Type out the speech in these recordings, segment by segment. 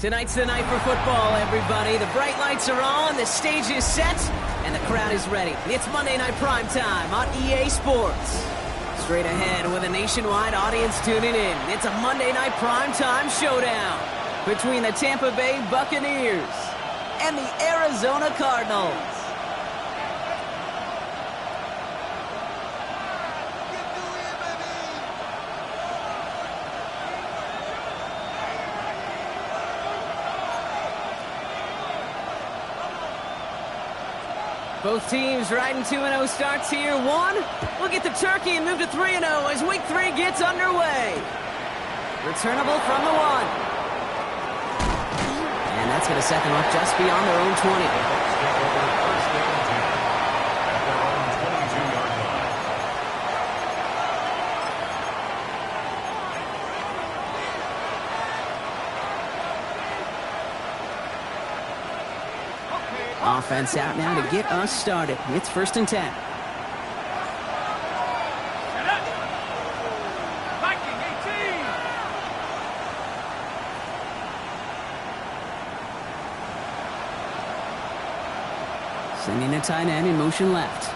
Tonight's the night for football, everybody. The bright lights are on, the stage is set, and the crowd is ready. It's Monday Night Primetime on EA Sports. Straight ahead with a nationwide audience tuning in. It's a Monday Night Primetime showdown between the Tampa Bay Buccaneers and the Arizona Cardinals. Both teams riding 2-0 starts here. We'll get the turkey and move to 3-0 as week 3 gets underway. Returnable from the 1. And that's going to set them up just beyond their own 20. Offense out now to get us started. It's 1st and 10. Sending a tight end in motion left.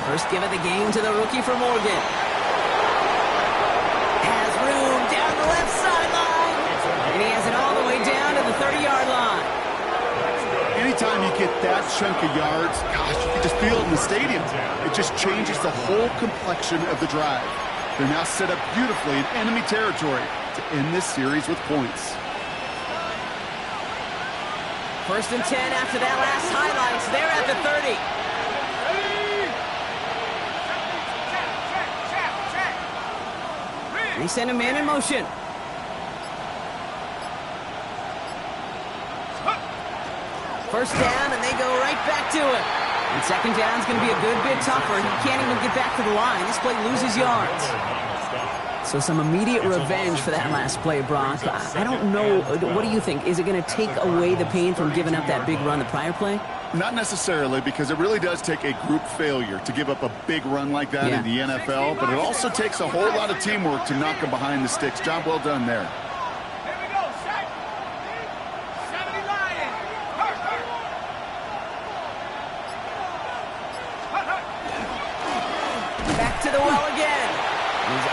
First give of the game to the rookie from Oregon. Has room down the left sideline. And he has it all the way down to the 30-yard line. Anytime you get that chunk of yards, gosh, you can just feel it in the stadium. It just changes the whole complexion of the drive. They're now set up beautifully in enemy territory to end this series with points. 1st and 10 after that last highlights. They're at the 30. They send a man in motion. First down, and they go right back to it. And second down is going to be a good bit tougher. He can't even get back to the line. This play loses yards. So some immediate revenge for that last play, Brock. I don't know. What do you think? Is it going to take away the pain from giving up that big run the prior play? Not necessarily, because it really does take a group failure to give up a big run like that in the NFL. But it also takes a whole lot of teamwork to knock them behind the sticks. Job well done there.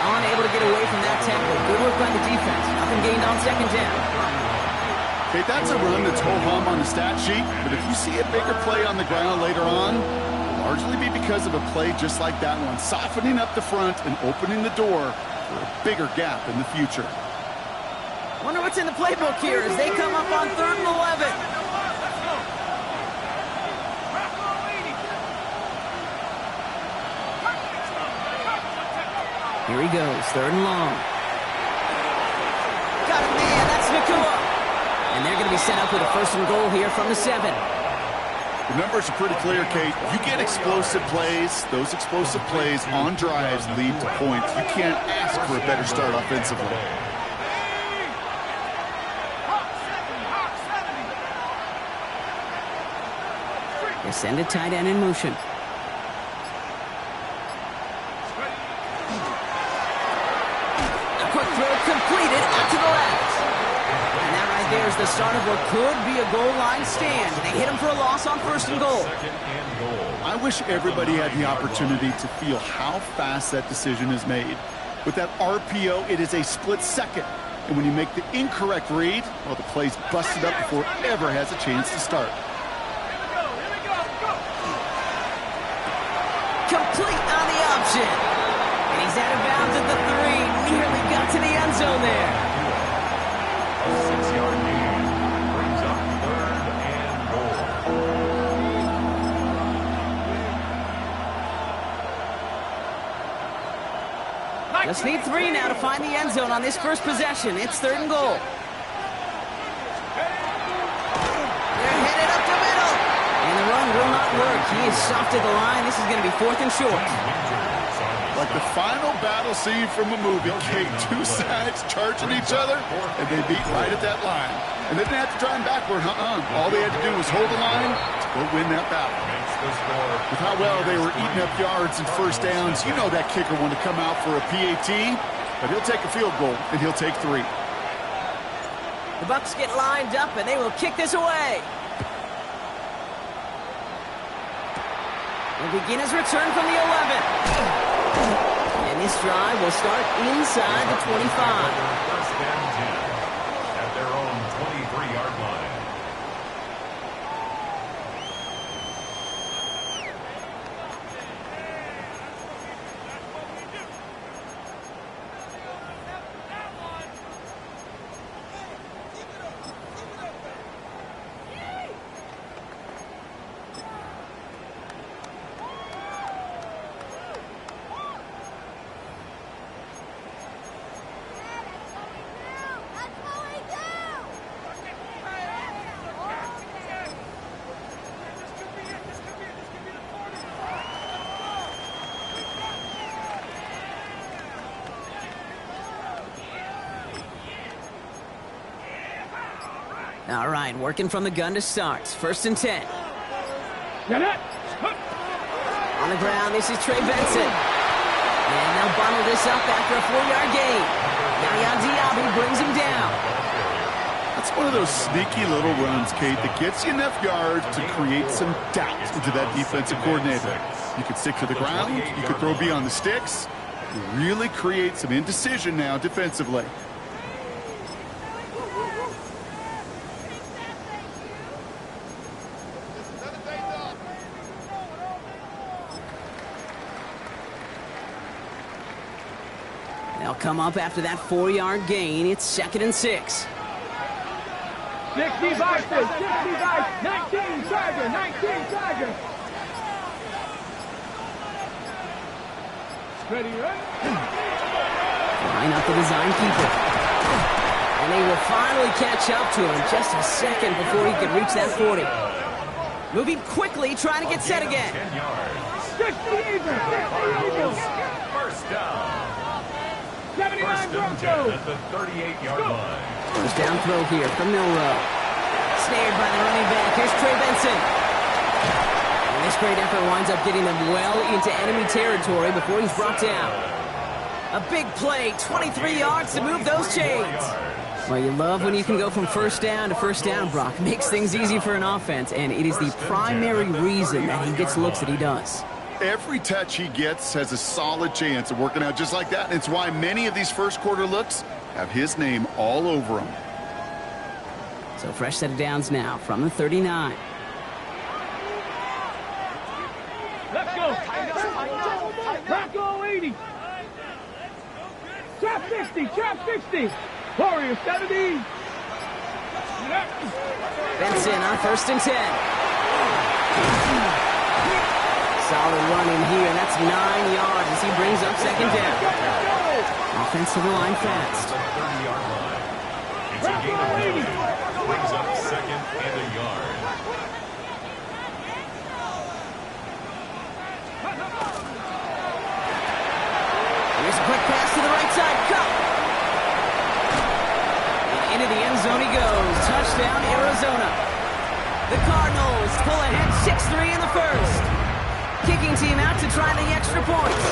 Unable to get away from that tackle. Good work by the defense. Nothing gained on second down. Okay, that's a run that's ho-hum on the stat sheet, but if you see a bigger play on the ground later on, it'll largely be because of a play just like that one, softening up the front and opening the door for a bigger gap in the future. Wonder what's in the playbook here as they come up on 3rd and 11. Here he goes, 3rd and long. Got it, man, that's Nakua. And they're going to be set up with a 1st and goal here from the 7. The numbers are pretty clear, Kate. You get explosive plays. Those explosive plays on drives lead to points. You can't ask for a better start offensively. They send a tight end in motion. Completed out to the left. And that right there is the start of what could be a goal line stand. They hit him for a loss on 1st and goal. I wish everybody had the opportunity to feel how fast that decision is made. With that RPO, it is a split second. And when you make the incorrect read, well, the play's busted up before it ever has a chance to start. Complete on the option. And he's out of bounds at the 3. Nearly got to the end zone there. 6-yard gain brings up 3rd and goal. Just need 3 now to find the end zone on this first possession. It's 3rd and goal. They're headed up the middle. And the run will not work. He is soft at the line. This is going to be 4th and short. Like the final battle scene from a movie, Kate, 2 sides charging each other, and they beat right at that line. And they didn't have to drive backward, All they had to do was hold the line to go win that battle. With how well they were eating up yards and first downs, you know that kicker wanted to come out for a PAT, but he'll take a field goal, and he'll take 3. The Bucks get lined up, and they will kick this away. Will begin his return from the 11. And this drive will start inside the 25. First and 10 at their own 23-yard line. All right, working from the gun to start. First and 10. On the ground, this is Trey Benson. And they'll bundle this up after a 4-yard gain. Now Diaby brings him down. That's one of those sneaky little runs, Kate, that gets you enough yards to create some doubt into that defensive coordinator. You could stick to the ground, you could throw beyond the sticks. You really create some indecision now defensively. They'll come up after that 4-yard gain. It's 2nd and 6. 65, 19 Tiger, 19 Tiger. Ready, right? Line up the design keeper. And they will finally catch up to him just a second before he could reach that 40. Moving quickly, trying to get set again. 10 yards. 60 Eagles. First down. 79 First and 10 Broncos. at the 38-yard line. First down throw here from Milrow. Snared by the running back. Here's Trey Benson. And this great effort winds up getting them well into enemy territory before he's brought down. A big play, 23 yards to move those chains. Well, you love when you can go from first down to first down, Brock. Makes things easy for an offense, and it is the primary reason that he gets looks that he does. Every touch he gets has a solid chance of working out just like that. And it's why many of these first quarter looks have his name all over them. So fresh set of downs now from the 39. Let's go. Bronco 80. Trap 60. Warrior 70. Benson on 1st and 10. Solid run in here. That's 9 yards as he brings up 2nd down. Offense to the line fast. 30-yard line. It's a gain of 9. Brings up 2nd and a yard. Here's a quick pass to the right side. Cup. And into the end zone he goes. Touchdown, Arizona. The Cardinals pull ahead 6-3 in the first. Kicking team out to try the extra points.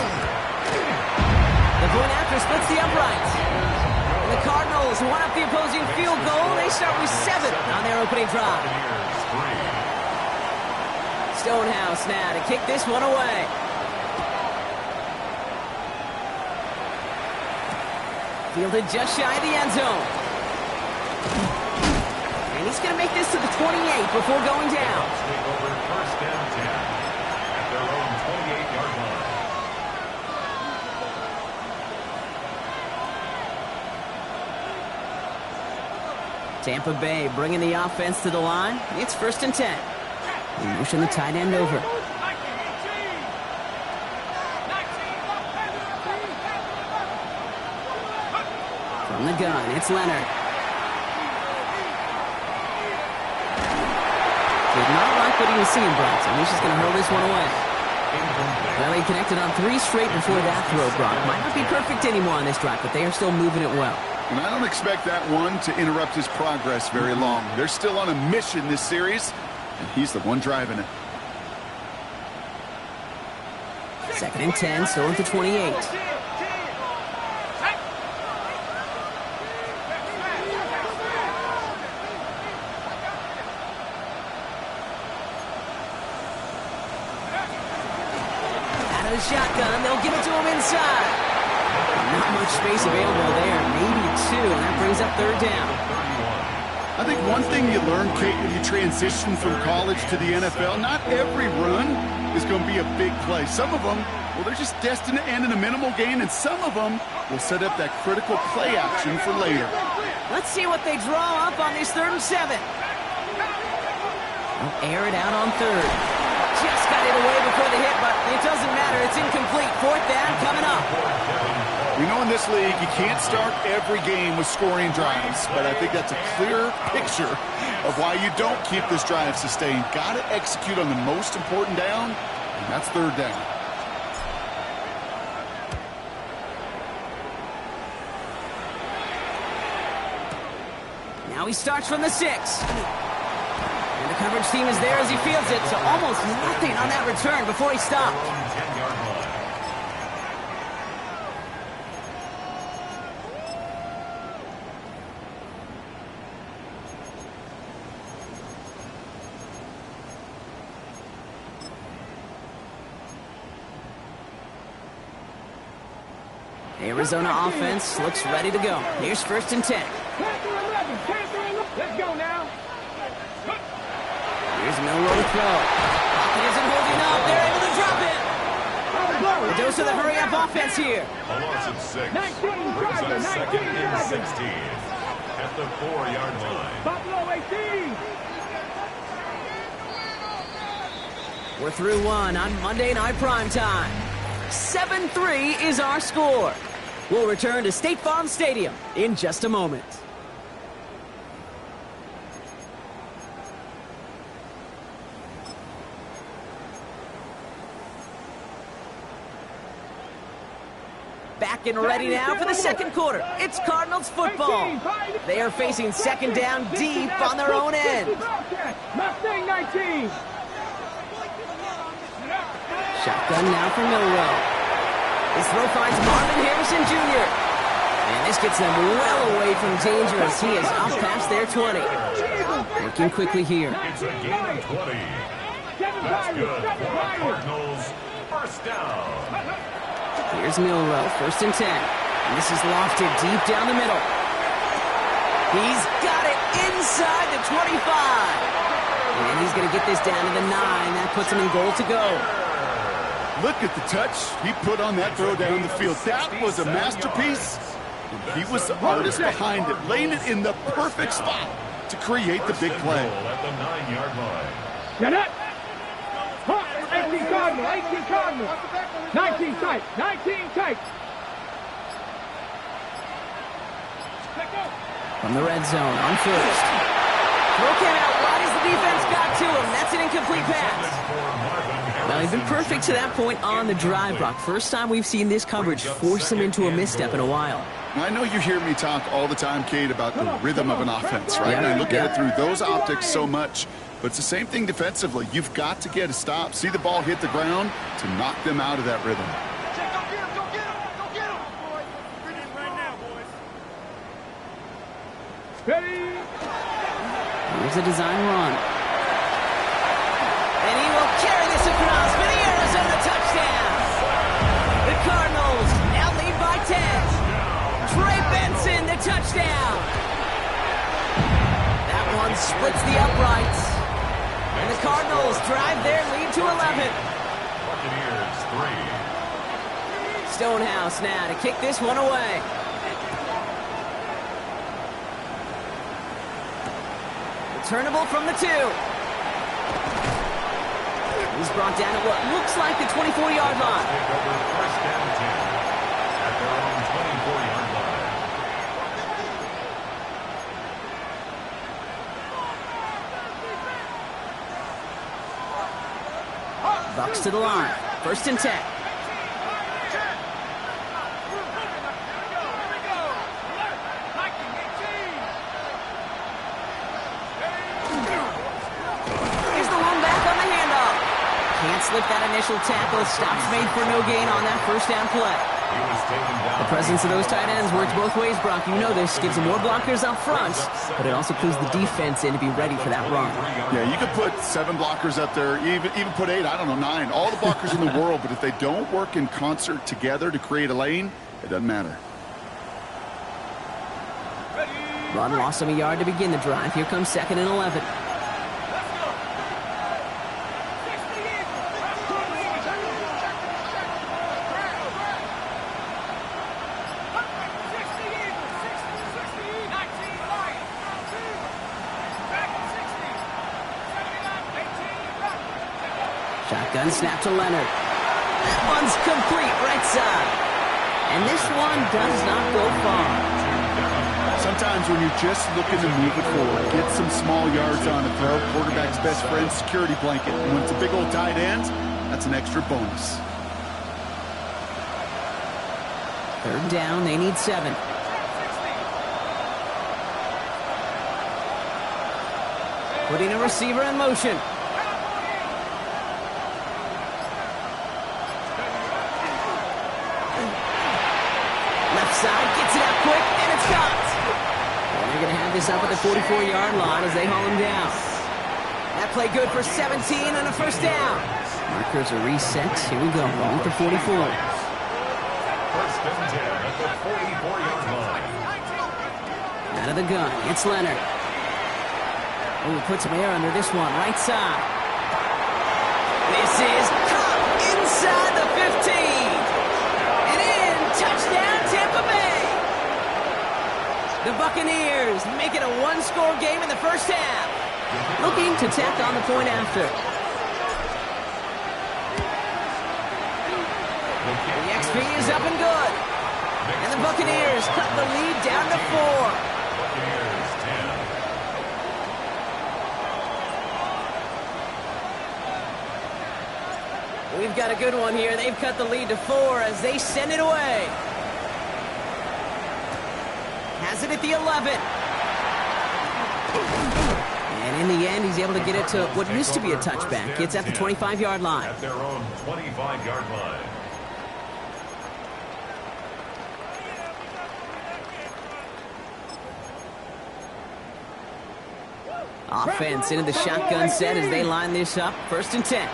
The point after splits the uprights. The Cardinals one up the opposing field goal. They start with 7 on their opening drive. Stonehouse now to kick this one away. Fielded just shy of the end zone. And he's going to make this to the 28 before going down. Take over first and 10 at their own 28-yard line. Tampa Bay bringing the offense to the line. It's 1st and 10. They motion the tight end over. From the gun, it's Leonard. Did not like what he was seeing, Brock, so he's just going to hurl this one away. Well, he connected on 3 straight before that throw, Brock. Might not be perfect anymore on this drive, but they are still moving it well. And I don't expect that one to interrupt his progress very long. They're still on a mission this series, and he's the one driving it. 2nd and 10, still at the 28. out of the shotgun. They'll give it to him inside. Not much space available there. Maybe two, and that brings up third down. I think one thing you learn, Kate, when you transition from college to the NFL, not every run is going to be a big play. Some of them, well, they're just destined to end in a minimal gain, and some of them will set up that critical play action for later. Let's see what they draw up on this 3rd and 7. They'll air it out on third. Just got it away before the hit, but it doesn't matter. It's incomplete. 4th down coming up. We know in this league you can't start every game with scoring drives, but I think that's a clear picture of why you don't keep this drive sustained. Got to execute on the most important down, and that's 3rd down. Now he starts from the 6. And the coverage team is there as he fields it, so almost nothing on that return before he stopped. 10-yard line. Arizona offense looks ready to go. Here's 1st and 10. Let's go now. Here's Milroe to throw. Pocket isn't holding up. They're able to drop it. The dose of the hurry-up offense here. A loss of 6. 19, Brings up Charger, 2nd and 19. 16. At the 4-yard line. Buffalo 18. We're through one on Monday Night Primetime. 7-3 is our score. We'll return to State Farm Stadium in just a moment. Back and ready now for the 2nd quarter. It's Cardinals football. They are facing 2nd down deep on their own end. Mustang 19. Shotgun now for Milroe. His throw finds Marvin Harrison Jr. And this gets them well away from danger as he is up past their 20. Working quickly here. It's a gain of 20. That's good for the Cardinals. 1st down. Here's Milroe, 1st and 10. And this is lofted deep down the middle. He's got it inside the 25. And he's going to get this down to the 9. That puts him in goal to go. Look at the touch he put on that throw down the field. That was a masterpiece. He was the artist behind it, laying it in the perfect spot to create the big play. At the 9-yard line. Get it. 18 Cardinal, 18 Cardinal. 19 tight, 19 tight. From the red zone on 1st. Throw came out wide as the defense got to him. That's an incomplete pass. Well, he's been perfect to that point on the drive, Brock. First time we've seen this coverage force him into a misstep in a while. I know you hear me talk all the time, Kate, about the rhythm of an offense, right? And I look at it through those optics so much. But it's the same thing defensively. You've got to get a stop, see the ball hit the ground to knock them out of that rhythm. Ready. Here's a design run. And he will carry this across for the Arizona touchdown. The Cardinals now lead by 10. Trey Benson, the touchdown. That one splits the uprights. And the Cardinals drive their lead to 11. Buccaneers 3. Stonehouse now to kick this one away. Returnable from the 2. He's brought down at what looks like the 24-yard line. Take over 1st down 10 at their own 24-yard line. Bucks to the line. 1st and 10. Here's the one back on the handoff. Can't slip that initial tackle. Stops made for no gain on that 1st down play. The presence of those tight ends works both ways, Brock. You know this. Gives them more blockers up front, but it also clues the defense in to be ready for that run. Yeah, you could put 7 blockers up there, even put 8, I don't know, 9. All the blockers in the world, but if they don't work in concert together to create a lane, it doesn't matter. Run lost him a yard to begin the drive. Here comes 2nd and 11. Shotgun snap to Leonard. That one's complete, right side. And this one does not go far. Sometimes when you're just looking to move it forward, get some small yards on a throw, quarterback's best friend, security blanket. And when it's a big old tight end, that's an extra bonus. 3rd down, they need 7. Putting a receiver in motion. Left side, gets it out quick, and it's caught. And they're going to have this up at the 44-yard line as they haul him down. That play good for 17 and a 1st down. Markers are reset. Here we go, going with the 44. 1st and 10 at the 44-yard line. Out of the gun, it's Leonard. Oh, he puts some air under this one, right side. This is caught inside the 15. Touchdown, Tampa Bay! The Buccaneers make it a 1-score game in the 1st half. Looking to tack on the point after. The XP is up and good. And the Buccaneers cut the lead down to 4. Buccaneers 10. We've got a good one here. They've cut the lead to 4 as they send it away. Has it at the 11. And in the end, he's able to get it to what used to be a touchback. It's at the 25-yard line. At their own 25-yard line. Offense into the shotgun set as they line this up. 1st and 10.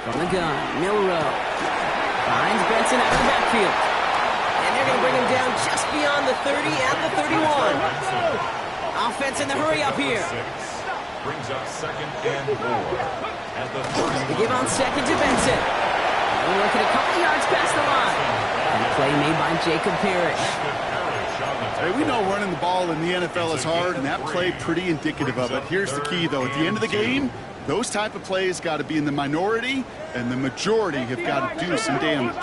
From the gun, Milrow finds Benson out of the backfield. And they're going to bring him down just beyond the 30 at the 31. Offense in the hurry up here. Brings up 2nd and 4 at the 31. They give on 2nd to Benson. We're looking a couple yards past the line. And a play made by Jacob Parrish. Hey, we know running the ball in the NFL is hard, and that play pretty indicative of it. Here's the key, though. At the end of the game, those type of plays got to be in the minority, and the majority have got to do some damage.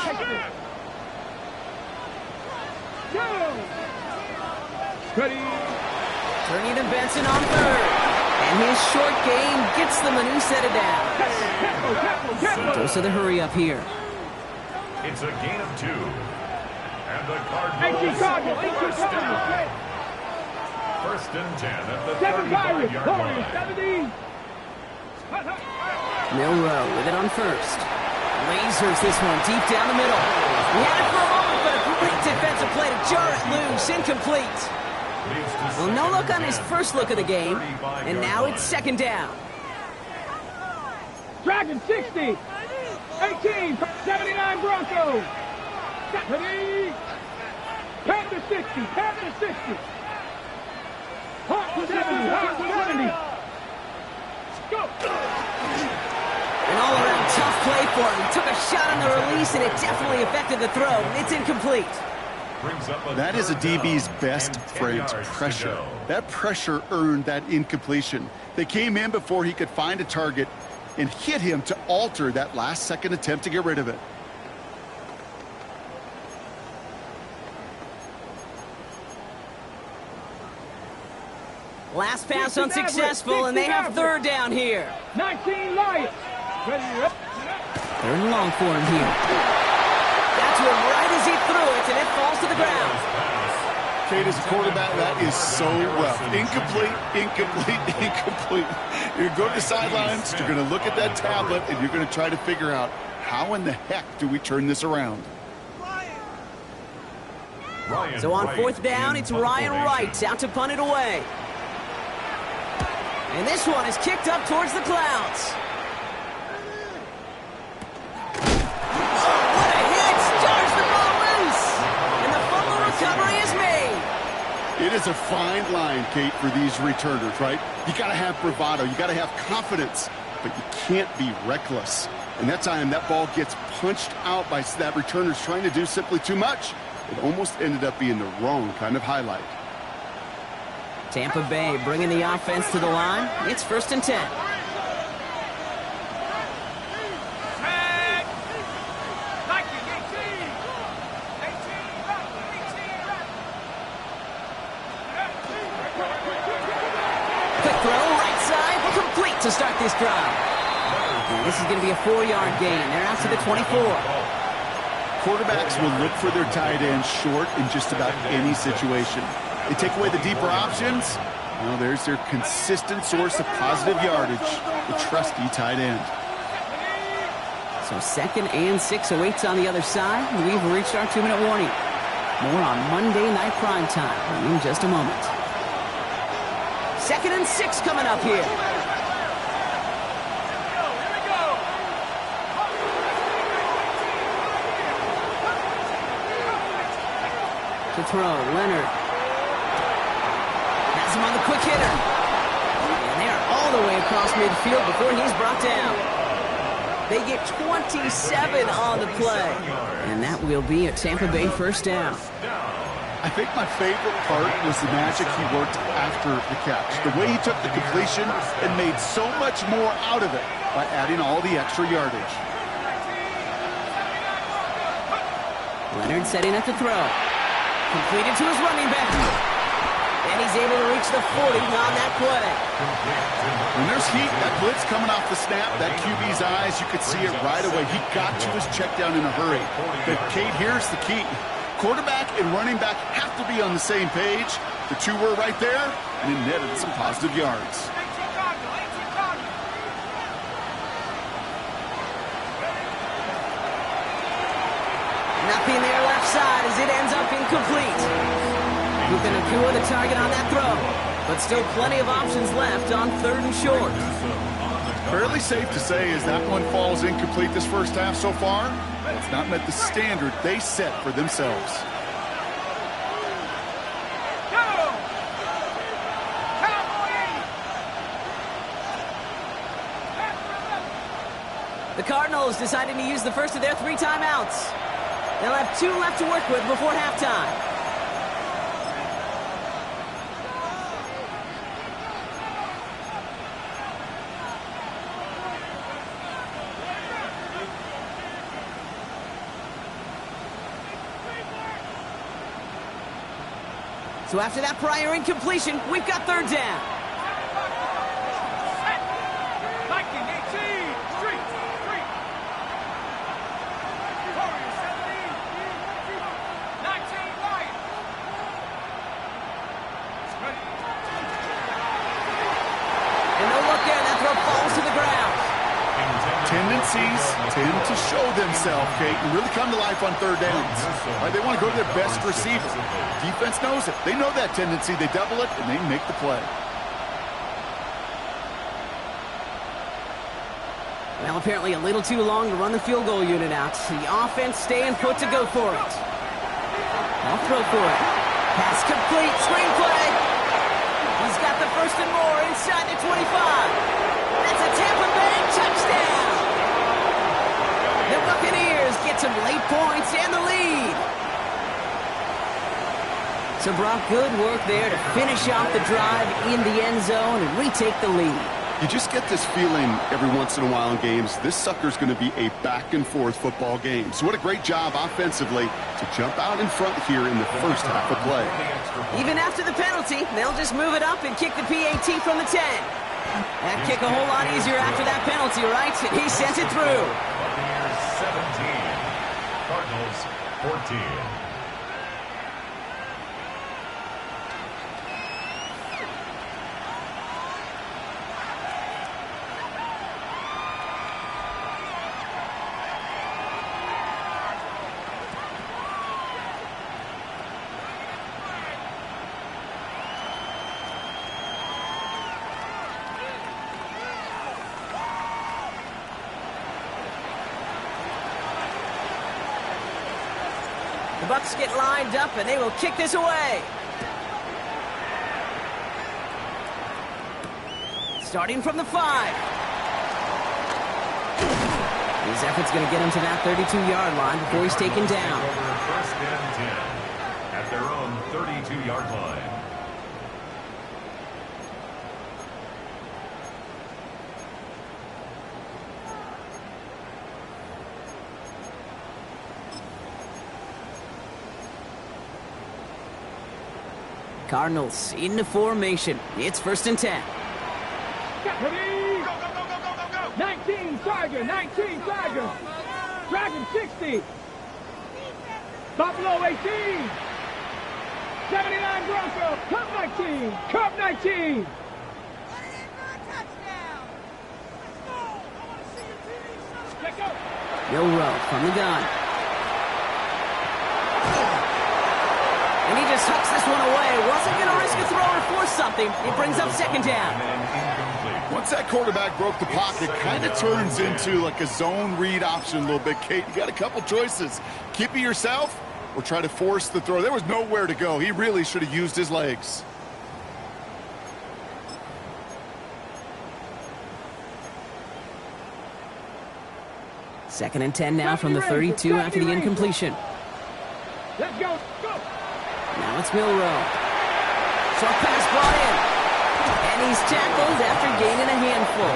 Turning to Benson on 3rd. And his short game gets them a new set of downs. Goes to the hurry up here. It's a gain of 2. And the Cardinals first down. 1st and 10 at the 35-yard line. Milrow with it on 1st. Lasers this one deep down the middle. He had it for a moment, but a great defensive play to jar it loose. Incomplete. Well, no look on his first look of the game, and now it's 2nd down. Dragon 60, 18, 79 Broncos. Panther 60, Panther 60. Hawk 70, Hawk 70. Go. An all-around tough play for him. He took a shot on the release, and it definitely affected the throw. It's incomplete. That is a DB's best friend, pressure. That pressure earned that incompletion. They came in before he could find a target and hit him to alter that last-second attempt to get rid of it. Last pass unsuccessful, and they have 3rd down here. 19 Lions. 3rd and long for him here. That's one right as he threw it, and it falls to the ground. Kate, as a quarterback, that is so rough. Incomplete, incomplete, incomplete. You're going to go to the sidelines, you're going to look at that tablet, and you're going to try to figure out how in the heck do we turn this around. So on fourth down, it's Ryan Wright out to punt it away. And this one is kicked up towards the clouds. What a hit! Jars the ball loose! And the fumble recovery is made. It is a fine line, Kate, for these returners, right? You got to have bravado. You got to have confidence, but you can't be reckless. And that time, that ball gets punched out by that returner's trying to do simply too much. It almost ended up being the wrong kind of highlight. Tampa Bay bringing the offense to the line. It's 1st and 10. Quick throw, right side, complete to start this drive. And this is going to be a 4-yard gain. They're out to the 24. Quarterbacks will look for their tight end short in just about any situation. They take away the deeper options. Well, there's their consistent source of positive yardage, the trusty tight end. So 2nd and 6 awaits on the other side. We've reached our 2-minute warning. More on Monday Night Primetime in just a moment. 2nd and 6 coming up here. To throw, Leonard. Has him on the quick hitter. And they are all the way across midfield before he's brought down. They get 27 on the play. And that will be a Tampa Bay 1st down. I think my favorite part was the magic he worked after the catch. The way he took the completion and made so much more out of it by adding all the extra yardage. Leonard setting up to throw. Completed to his running back. And he's able to reach the 40 on that play. When there's heat, that blitz coming off the snap, that QB's eyes, you could see it right away. He got to his check down in a hurry. But, Kate, here's the key. Quarterback and running back have to be on the same page. The two were right there, and it netted some positive yards. Nothing there left side as it ends up incomplete. Ethan Akua the target on that throw. But still plenty of options left on 3rd and short. Fairly safe to say as that one falls incomplete this first half so far. It's not met the standard they set for themselves. The Cardinals deciding to use the first of their 3 timeouts. They'll have 2 left to work with before halftime. So after that prior incompletion, we've got 3rd down. Tendencies tend to show themselves, Kate, and really come to life on 3rd downs. Right, they want to go to their best receiver. Defense knows it. They know that tendency. They double it, and they make the play. Well, apparently a little too long to run the field goal unit out. The offense staying put to go for it. I'll throw for it. Pass complete. Screenplay. He's got the 1st and more inside the 25. That's a Tampa Bay touchdown. The Buccaneers get some late points and the lead. So, Brock, good work there to finish off the drive in the end zone and retake the lead. You just get this feeling every once in a while in games, this sucker's going to be a back-and-forth football game. So what a great job offensively to jump out in front here in the first half of play. Even after the penalty, they'll just move it up and kick the PAT from the 10. That kick a whole lot easier after that penalty, right? He sent it through. Buccaneers 17, Cardinals 14. The Bucks get lined up, and they will kick this away. Starting from the 5. His effort's going to get him to that 32-yard line before he's taken down. First and 10 at their own 32-yard line. Cardinals into formation. It's first and 10. Ready? 19 Tiger, 19 Tiger. Dragon 60. Buffalo 18. 79 Bronco. Cub 19. Cub 19. Let's go. Milroe from the gun. And he just hucks this one away. Wasn't going to risk a throw or force something. It brings up second down. Once that quarterback broke the pocket, kind of turns into like a zone read option a little bit. Kate, you got a couple choices. Keep it yourself or try to force the throw. There was nowhere to go. He really should have used his legs. Second and 10 now from the 32 after the incompletion. Let's go. Go. Now it's Milroe. Short pass brought in. And he's tackled after gaining a handful.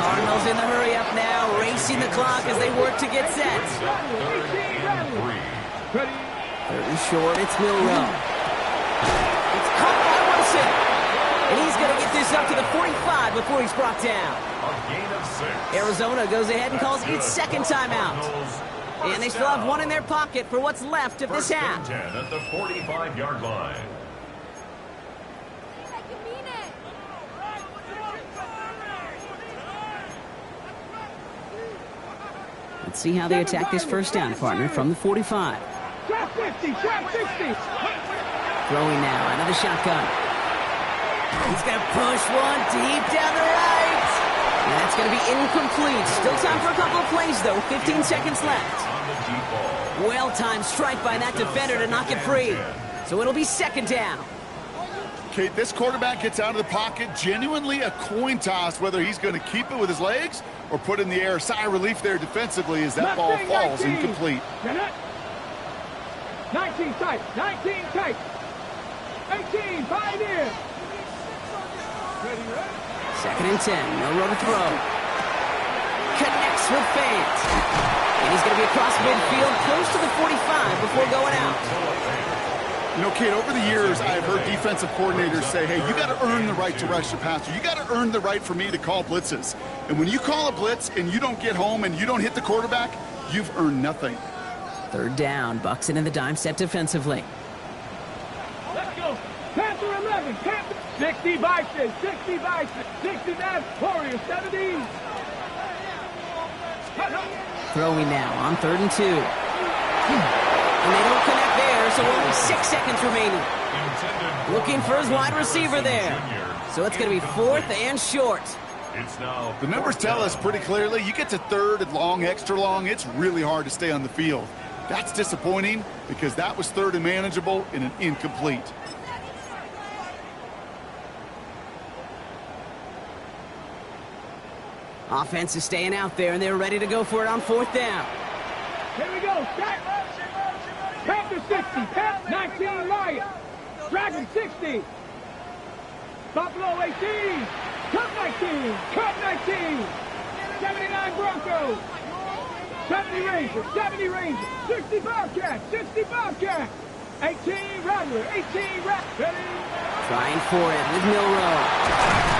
Cardinals in the hurry up now, racing the clock as they work to get set. Third and short, it's Milroe. It's caught by Wilson. And he's going to get this up to the 45 before he's brought down. A gain of 6. Arizona goes ahead and calls its second timeout. And they still have one in their pocket for what's left of this half. First and 10 at the 45-yard line. Let's see how they attack this first down, partner, from the 45. Trap 50, trap 60. Throwing now out of the shotgun. He's going to push one deep down the right. And that's going to be incomplete. Still time for a couple of plays, though. 15 seconds left. Well-timed strike by that defender to knock it free. So it'll be second down. Kate, this quarterback gets out of the pocket, genuinely a coin toss whether he's going to keep it with his legs or put it in the air. Sigh of relief there defensively as that ball falls incomplete. 19 tight, 19 tight. 18, 5 in. Second and 10, no room to throw. Connects with fans. And he's going to be across midfield, close to the 45 before going out. You know, Kate, over the years, I've heard defensive coordinators say, hey, you got to earn the right to rush the passer. You got to earn the right for me to call blitzes. And when you call a blitz and you don't get home and you don't hit the quarterback, you've earned nothing. Third down, Bucks into the dime set defensively. Let's go. Panther 11, Panther 60 Bison, 60 Bison, 69 Warriors, 70. Throwing now on 3rd and 2. And they don't connect there, so only 6 seconds remaining. Looking for his wide receiver there. So it's going to be 4th and short. The numbers tell us pretty clearly, you get to 3rd and long, extra long, it's really hard to stay on the field. That's disappointing because that was 3rd and manageable in an incomplete. Offense is staying out there, and they're ready to go for it on 4th down. Here we go. Stack. Panther 60, Panther 19 Lion. Dragon 60. Buffalo 18. Cub 19. Cub 19. 79 Bronco. 70 Rangers. 70 Rangers. 60 Bobcat. 60 Bobcat. 18 Rattler. 18 Rattler. Trying for it with Milroe.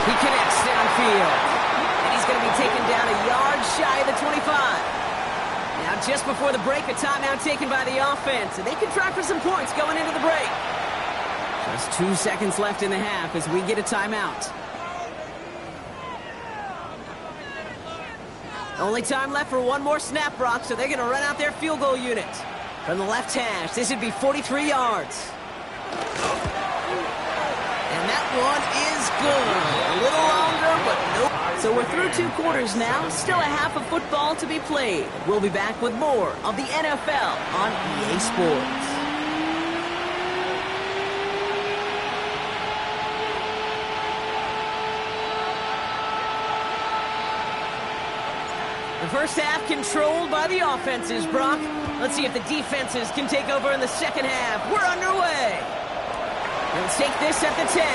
He connects downfield. And he's going to be taken down a yard shy of the 25. Now, just before the break, a timeout taken by the offense. And they can try for some points going into the break. Just 2 seconds left in the half as we get a timeout. Only time left for one more snap, Brock, so they're going to run out their field goal unit. From the left hash, this would be 43 yards. And that one is good. A little longer, but nope. So So we're through 2 quarters now, still a half of football to be played. We'll be back with more of the NFL on EA Sports. The first half controlled by the offenses, Brock. Let's see if the defenses can take over in the second half. We're underway. He'll take this at the 10.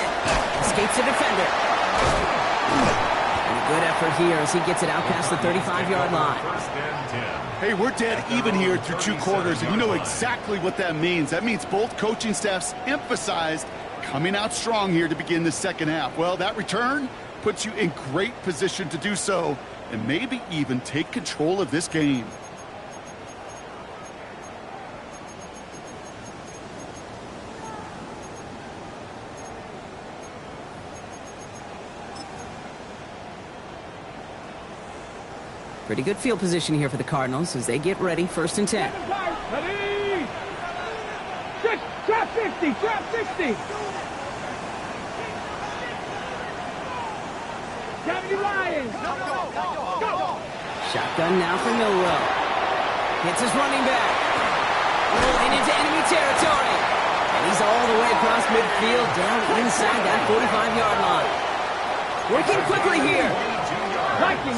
Escapes the defender. And a good effort here as he gets it out past the 35-yard line. Hey, we're dead even here through 2 quarters, and you know exactly what that means. That means both coaching staffs emphasized coming out strong here to begin the second half. Well, that return puts you in great position to do so and maybe even take control of this game. Pretty good field position here for the Cardinals as they get ready, 1st and 10. Ready? Drop 50, drop 60. 70 Lions. Go. Shotgun now for Milrow. Hits his running back. Rolling into enemy territory. And he's all the way across midfield, down inside that 45-yard line. Working quickly here. Viking,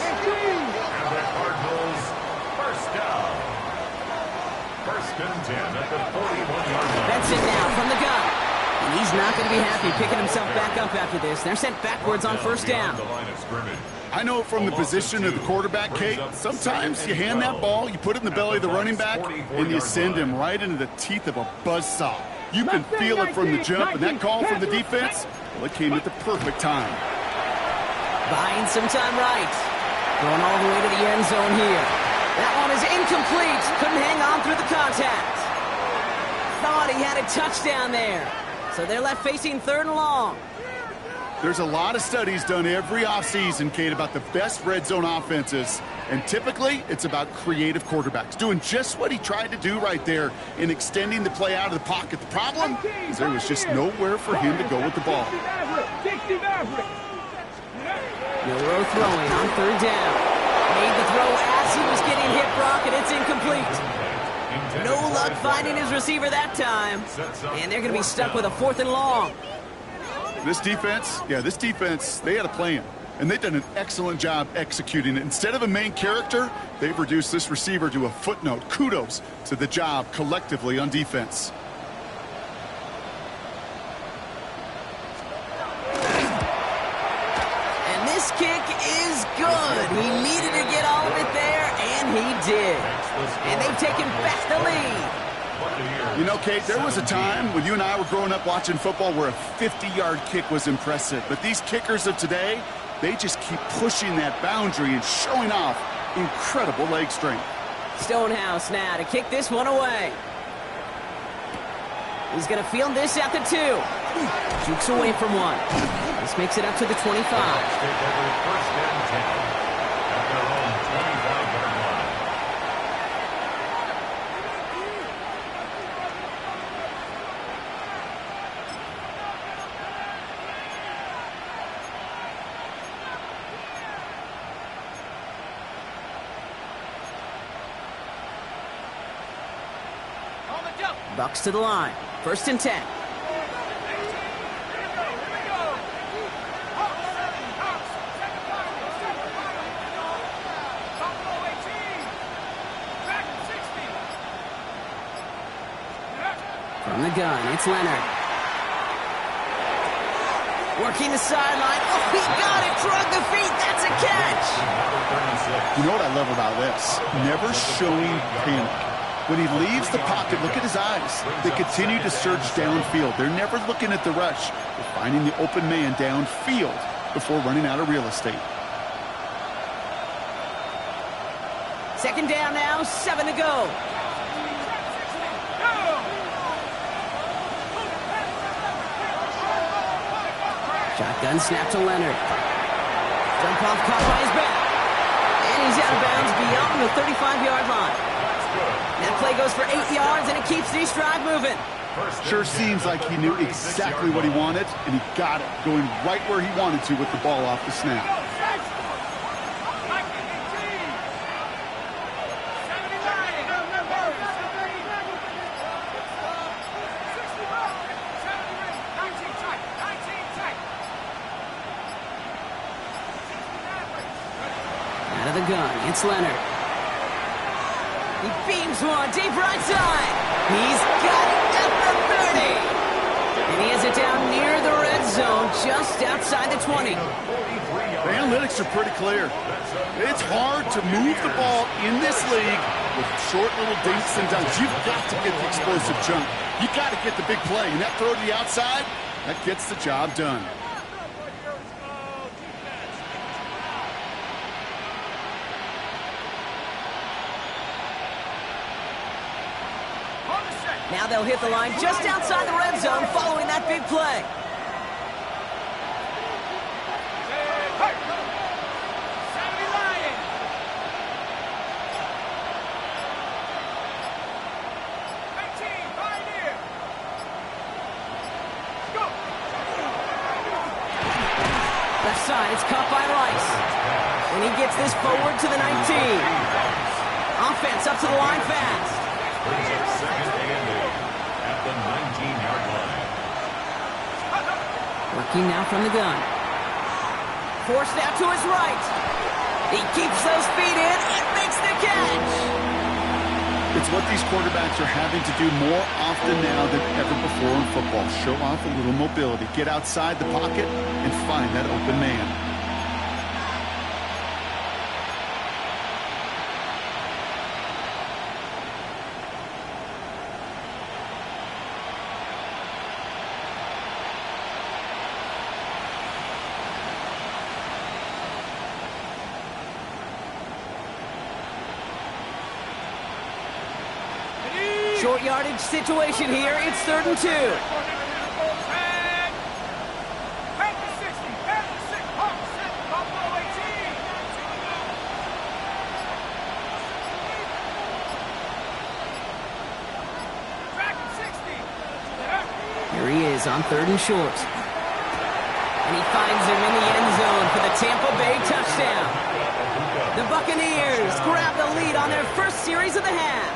And the Cardinals, first down. 1st and 10 at the 41-yard line. Benson now from the gun. And he's not going to be happy picking himself back up after this. They're sent backwards on 1st down. I know from the position of the quarterback, Kate, sometimes you hand that ball, you put it in the belly of the running back, and you send him right into the teeth of a buzzsaw. You can feel it from the jump, and that call from the defense, well, it came at the perfect time. Buying some time right. Going all the way to the end zone here. That one is incomplete. Couldn't hang on through the contact. Thought he had a touchdown there. So they're left facing 3rd and long. There's a lot of studies done every offseason, Kate, about the best red zone offenses. And typically, it's about creative quarterbacks, doing just what he tried to do right there in extending the play out of the pocket. The problem is there was just nowhere for him to go with the ball. 60 Maverick. Milrow throwing on 3rd down. Made the throw as he was getting hit, Brock, and it's incomplete. No luck finding his receiver that time. And they're going to be stuck with a 4th and long. This defense, they had a plan. And they've done an excellent job executing it. Instead of a main character, they've reduced this receiver to a footnote. Kudos to the job collectively on defense. And this kick is good. He needed to get all of it there, and he did. And they've taken back the lead. You know, Kate, there was a time when you and I were growing up watching football where a 50-yard kick was impressive. But these kickers of today, they just keep pushing that boundary and showing off incredible leg strength. Stonehouse now to kick this one away. He's going to field this at the 2. Jukes away from one. This makes it up to the 25. Take over 1st and 10 at their own 25-yard line. Bucks to the line. 1st and 10. From the gun, it's Leonard. Working the sideline. Oh, he got it. Drug the feet. That's a catch. You know what I love about this? Never showing panic. When he leaves the pocket, look at his eyes. They continue to surge downfield. They're never looking at the rush. They're finding the open man downfield before running out of real estate. 2nd down now, 7 to go. Shotgun snap to Leonard. Jump off caught by his back. And he's out of bounds beyond the 35-yard line. That play goes for 8 yards, and it keeps this drive moving. Sure seems like he knew exactly what he wanted, and he got it, going right where he wanted to with the ball off the snap. the gun. It's Leonard. He beams one deep right side. He's got it at the 30. And he has it down near the red zone, just outside the 20. The analytics are pretty clear. It's hard to move the ball in this league with short little dinks and dunks. You've got to get the explosive jump. You've got to get the big play. And that throw to the outside, that gets the job done. Now they'll hit the line just outside the red zone following that big play. Left side, it's caught by Rice. And he gets this forward to the 19. Offense up to the line fast. Brings up second and 8 at the 19-yard line. Working now from the gun. Forced out to his right. He keeps those feet in and makes the catch. It's what these quarterbacks are having to do more often now than ever before in football. Show off a little mobility. Get outside the pocket and find that open man. Short yardage situation here. It's 3rd and 2. Here he is on 3rd and short. And he finds him in the end zone for the Tampa Bay touchdown. The Buccaneers grab the lead on their first series of the half.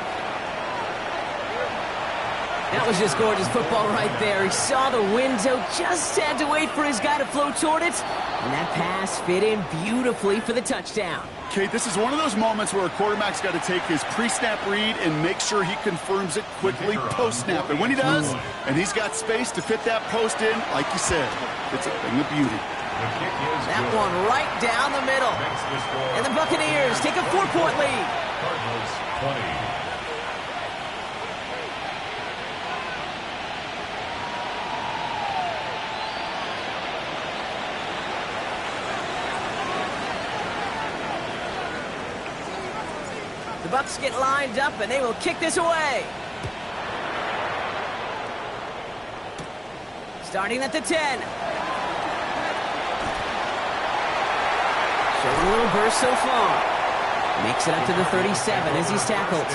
That was just gorgeous football right there. He saw the window, just had to wait for his guy to float toward it, and that pass fit in beautifully for the touchdown. Okay, this is one of those moments where a quarterback's got to take his pre-snap read and make sure he confirms it quickly post-snap. And when he does, and he's got space to fit that post in, like you said, it's a thing of beauty. That one right down the middle. And the Buccaneers take a 4-point lead. Cardinals 20. The Bucks get lined up, and they will kick this away. Starting at the 10. Showing a little burst so far. Makes it up to the 37 as he's tackled.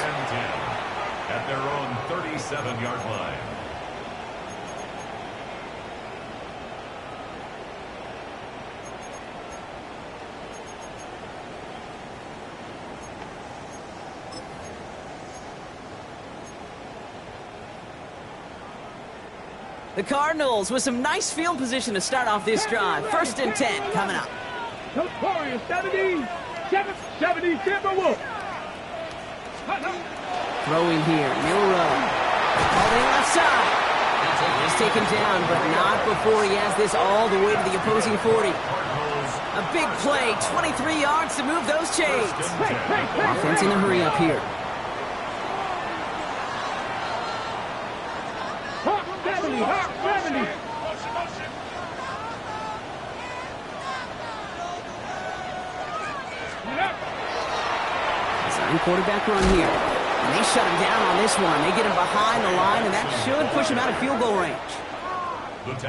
At their own 37-yard line. The Cardinals with some nice field position to start off this drive. 1st and 10 coming up. Warriors 70 Timberwolves. Throwing here, Milrow. Holding left side. He's taken down, but not before he has this all the way to the opposing 40. A big play, 23 yards to move those chains. Offense in a hurry up here. Hawk 70. Design quarterback run here. And they shut him down on this one. They get him behind the line, and that should push him out of field goal range.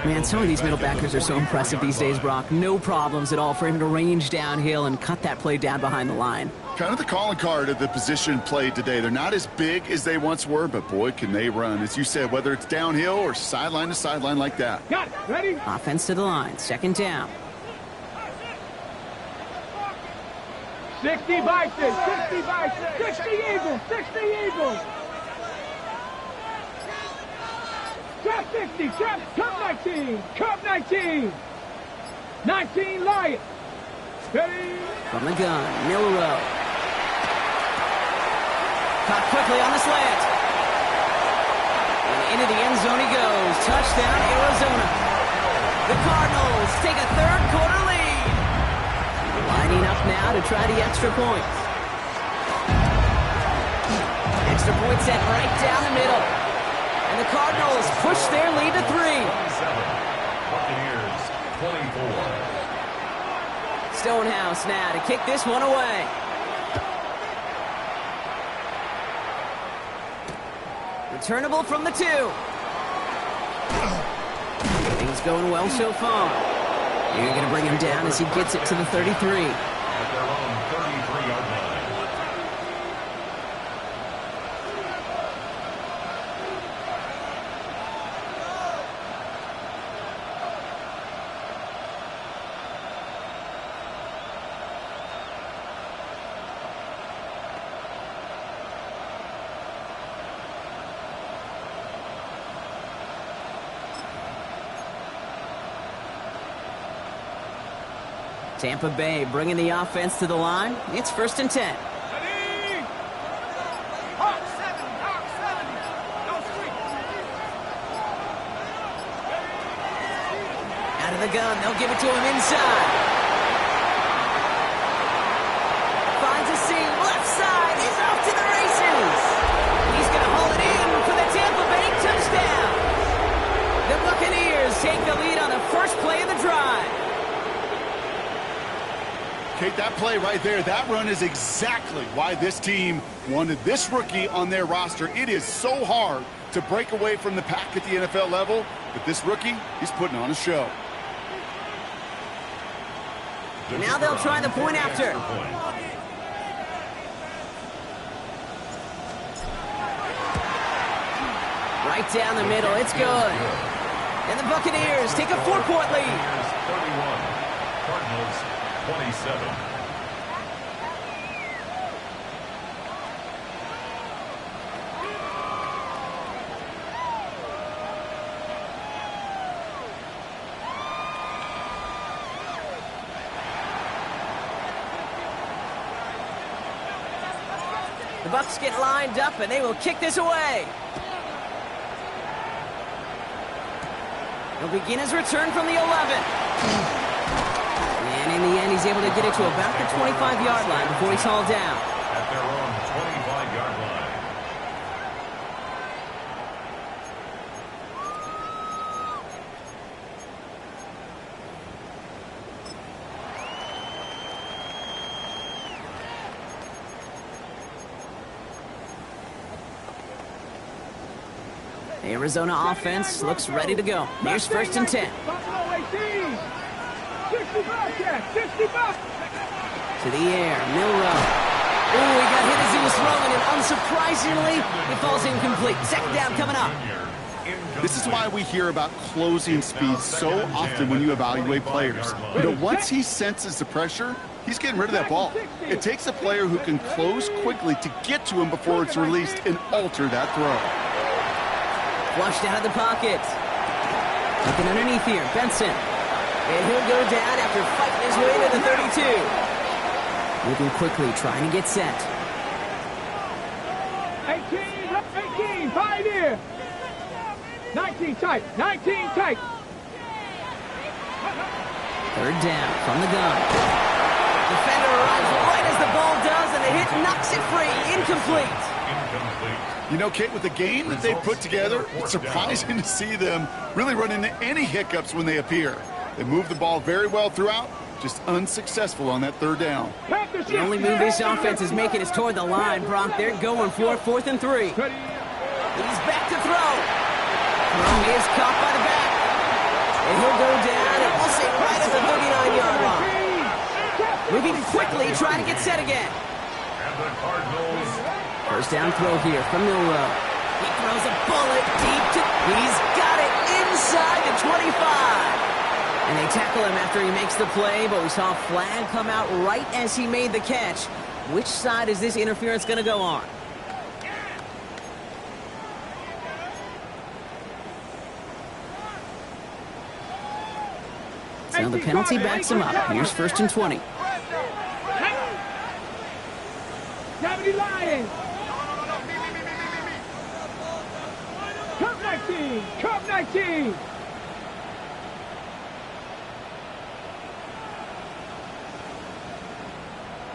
Man, some of these middle backers are so impressive these days, Brock. No problems at all for him to range downhill and cut that play down behind the line. Kind of the calling card of the position played today. They're not as big as they once were, but boy, can they run. As you said, whether it's downhill or sideline to sideline like that. Got it. Ready? Offense to the line. 2nd down. 60 Bison. 60 Bison. 60 Eagles. 60 Eagles. Trap 60. Trap. Cup 19. Cup 19. 19 Lions. From the gun, Milrow. Caught quickly on the slant. And into the end zone he goes. Touchdown, Arizona. The Cardinals take a third-quarter lead. Lining up now to try the extra point. Extra point set right down the middle. And the Cardinals push their lead to 3. Buccaneers 24. Stonehouse now to kick this one away. Returnable from the 2. Things going well so far. You're going to bring him down as he gets it to the 33. At their own 33-yard line. Tampa Bay bringing the offense to the line. It's 1st and 10. Out of the gun, they'll give it to him inside. Finds a seam, left side, he's off to the races. He's going to haul it in for the Tampa Bay touchdown. The Buccaneers take the lead on the first play of the drive. Kate, that play right there, that run is exactly why this team wanted this rookie on their roster. It is so hard to break away from the pack at the NFL level, but this rookie, he's putting on a show. Now they'll try the point after. Right down the middle, it's good. And the Buccaneers take a 4-point lead. 31, Cardinals 27. The Bucks get lined up and they will kick this away. He'll begin his return from the 11. And in the end, he's able to get it to about the 25-yard line before he's hauled down. At their own 25-yard line. The Arizona offense looks ready to go. Here's 1st and 10. 65, 65. To the air, Milrow. Ooh, he got hit as he was throwing, and unsurprisingly, it falls incomplete. 2nd down coming up. This is why we hear about closing speed so often when you evaluate players. You know, once he senses the pressure, he's getting rid of that ball. It takes a player who can close quickly to get to him before it's released and alter that throw. Flushed out of the pocket. Looking underneath here, Benson. And he'll go down after fighting his way to the 32. Moving quickly, trying to get set. 18, pioneer. 19 tight, 19 tight. 3rd down from the gun. Defender arrives right as the ball does, and the hit knocks it free. Incomplete. You know, Kate, with the game that they put together, it's surprising to see them really run into any hiccups when they appear. They move the ball very well throughout, just unsuccessful on that 3rd down. The only move this offense is making is toward the line, Brock. They're going for it, 4th and 3. He's back to throw. Throw is caught by the back. And he'll go down, and we'll say right at the 39-yard line. Moving quickly, trying to get set again. And the Cardinals. 1st down throw here from Milrow. He throws a bullet deep to... He's got it inside the 25. And they tackle him after he makes the play, but we saw a flag come out right as he made the catch. Which side is this interference going to go on? So the penalty backs him up. Here's 1st and 20. 70 Lions. Cup 19. Cup 19.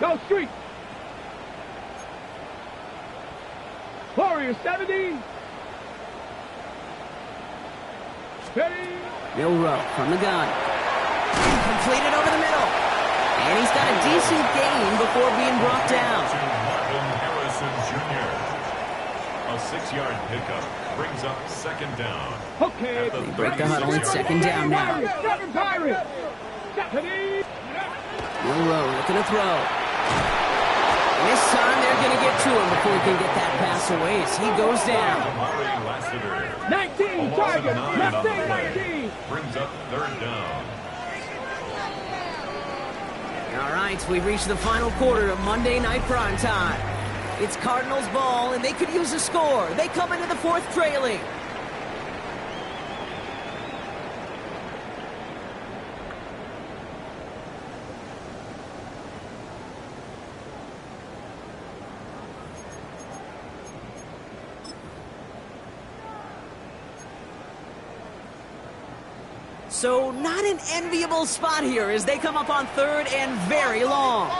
Go street. Warriors 70. Ready. Bill Rowe from the gun. Completed over the middle. And he's got a decent gain before being brought down. Marvin Harrison Jr. A 6-yard pickup brings up second down. Okay. They break the huddle. It's second down now. Seven Pirates. Bill Rowe looking to throw. And this time they're going to get to him before he can get that pass away as he goes down. 19 target. Left side 19. Brings up third down. All right, we've reached the final quarter of Monday Night Primetime. It's Cardinals ball, and they could use a score. They come into the fourth trailing. So not an enviable spot here as they come up on third and very long.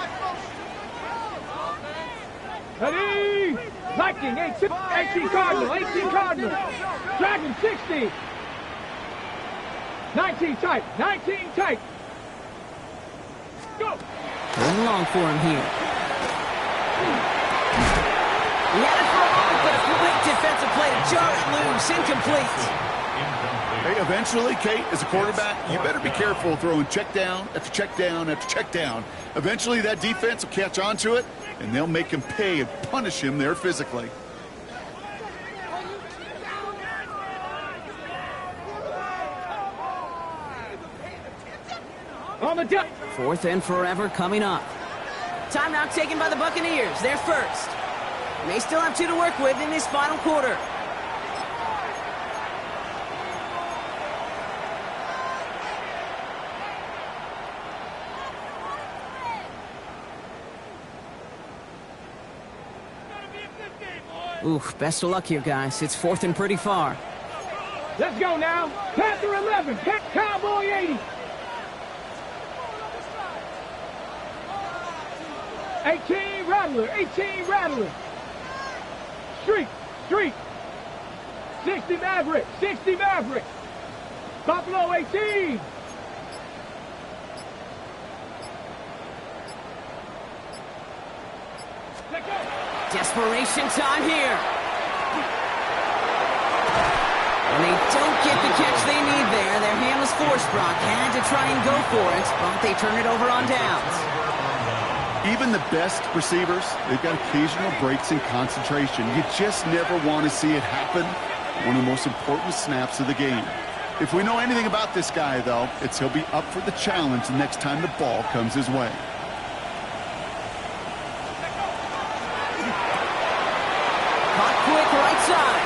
Ready. Viking 18 Cardinal. 18 Cardinal. Dragon 60. 19 tight. 19 tight. Go. Going long for him here. He had it for a moment, but a quick defensive play to jar it loose. Incomplete. Hey, eventually, Kate, as a quarterback, you better be careful throwing check down after check down after check down. Eventually, that defense will catch on to it, and they'll make him pay and punish him there physically. On the deck. Fourth and forever coming up. Timeout taken by the Buccaneers. They're first. And they still have 2 to work with in this final quarter. Oof, best of luck here, guys. It's fourth and pretty far. Let's go now. Panther 11. Cowboy 80. 18 Rattler. 18 Rattler. Street. 60 Maverick. 60 Maverick. Buffalo 18. Let's go. Desperation time here. And they don't get the catch they need there. Their hand was forced. Brock had to try and go for it, but they turn it over on downs. Even the best receivers, they've got occasional breaks in concentration. You just never want to see it happen. One of the most important snaps of the game. If we know anything about this guy, though, it's he'll be up for the challenge the next time the ball comes his way. Quick right side.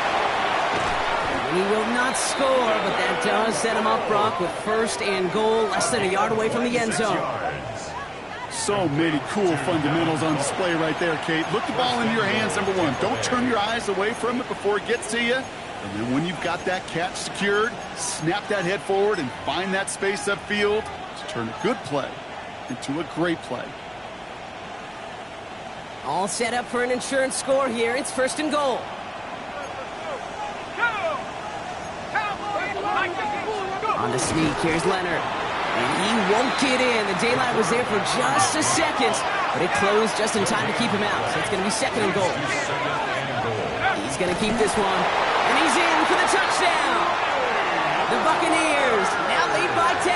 He will not score, but that does set him up, Brock, with first and goal, less than a yard away from the end zone. So many cool fundamentals on display right there, Kate. Look the ball into your hands, number one. Don't turn your eyes away from it before it gets to you. And then when you've got that catch secured, snap that head forward and find that space upfield to turn a good play into a great play. All set up for an insurance score here. It's first and goal. On the sneak, here's Leonard. And he won't get in. The daylight was there for just a second, but it closed just in time to keep him out. So it's going to be second and goal. He's going to keep this one. And he's in for the touchdown. The Buccaneers now lead by 10.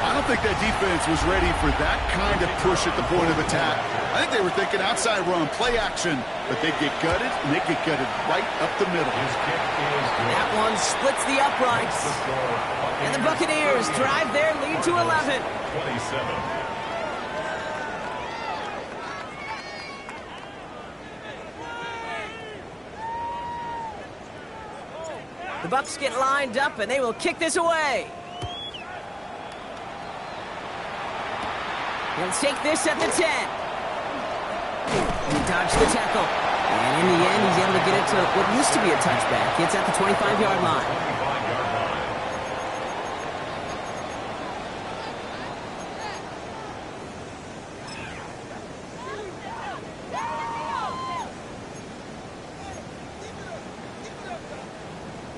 I don't think that defense was ready for that kind of push at the point of attack. I think they were thinking outside run, play action, but they get gutted, and they get gutted right up the middle. That one splits the uprights. And the Buccaneers drive their lead to 11. 27. The Bucks get lined up, and they will kick this away. He'll take this at the 10. He dodged the tackle. And in the end, he's able to get it to what used to be a touchback. It's at the 25-yard line.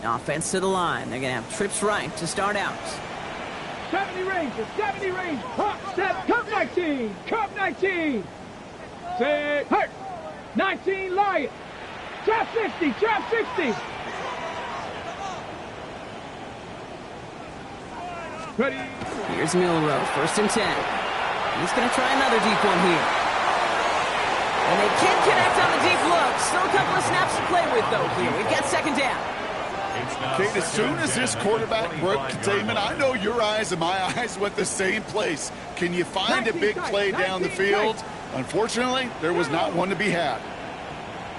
Offense to the line. They're going to have trips right to start out. 70 Rangers, 70 Rangers. Hop, step, cup 19, cup 19. Say, hurt. 19 Lions. Trap 60, trap 60. Ready. Here's Milrow, 1st and 10. He's going to try another deep one here. And they can't connect on the deep look. Still a couple of snaps to play with, though, here. We've got 2nd down. Kate, as soon as this quarterback broke containment, I know your eyes and my eyes went the same place. Can you find a big play down the field? Unfortunately, there was not one to be had.